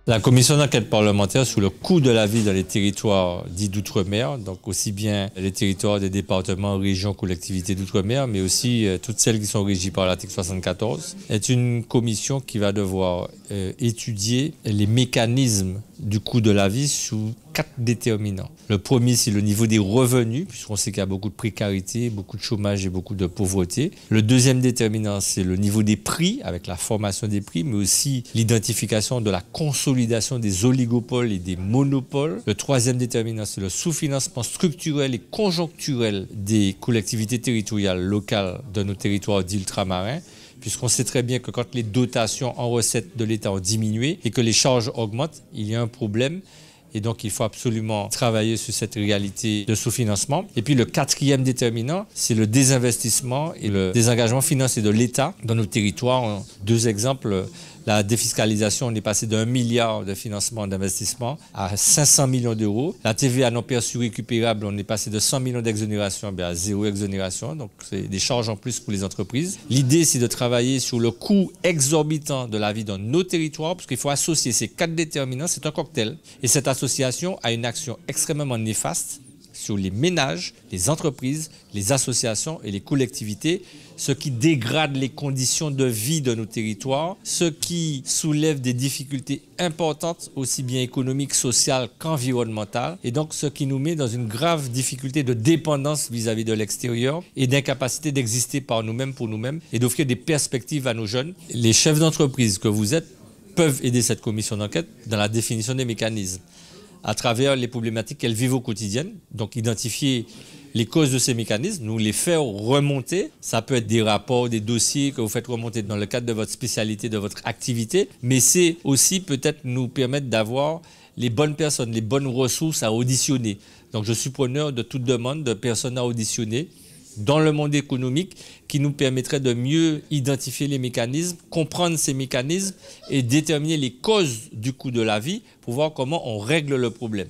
La commission d'enquête parlementaire sur le coût de la vie dans les territoires dits d'outre-mer, donc aussi bien les territoires des départements, régions, collectivités d'outre-mer, mais aussi toutes celles qui sont régies par l'article 74, est une commission qui va devoir étudier les mécanismes du coût de la vie sous 4 déterminants. Le premier, c'est le niveau des revenus, puisqu'on sait qu'il y a beaucoup de précarité, beaucoup de chômage et beaucoup de pauvreté. Le deuxième déterminant, c'est le niveau des prix, avec la formation des prix, mais aussi l'identification de la consolidation des oligopoles et des monopoles. Le troisième déterminant, c'est le sous-financement structurel et conjoncturel des collectivités territoriales locales de nos territoires d'ultramarins, puisqu'on sait très bien que quand les dotations en recettes de l'État ont diminué et que les charges augmentent, il y a un problème. Et donc, il faut absolument travailler sur cette réalité de sous-financement. Et puis, le quatrième déterminant, c'est le désinvestissement et le désengagement financier de l'État dans nos territoires. Deux exemples. La défiscalisation, on est passé d'1 milliard de financement d'investissement à 500 millions d'euros. La TVA non perçue récupérable, on est passé de 100 millions d'exonération à 0 exonération. Donc, c'est des charges en plus pour les entreprises. L'idée, c'est de travailler sur le coût exorbitant de la vie dans nos territoires, parce qu'il faut associer ces 4 déterminants. C'est un cocktail. Et cette association a une action extrêmement néfaste sur les ménages, les entreprises, les associations et les collectivités, ce qui dégrade les conditions de vie de nos territoires, ce qui soulève des difficultés importantes, aussi bien économiques, sociales qu'environnementales, et donc ce qui nous met dans une grave difficulté de dépendance vis-à-vis de l'extérieur et d'incapacité d'exister par nous-mêmes pour nous-mêmes et d'offrir des perspectives à nos jeunes. Les chefs d'entreprise que vous êtes peuvent aider cette commission d'enquête dans la définition des mécanismes à travers les problématiques qu'elles vivent au quotidien, donc identifier les causes de ces mécanismes, nous les faire remonter. Ça peut être des rapports, des dossiers que vous faites remonter dans le cadre de votre spécialité, de votre activité, mais c'est aussi peut-être nous permettre d'avoir les bonnes personnes, les bonnes ressources à auditionner. Donc je suis preneur de toute demande de personnes à auditionner dans le monde économique qui nous permettrait de mieux identifier les mécanismes, comprendre ces mécanismes et déterminer les causes du coût de la vie pour voir comment on règle le problème.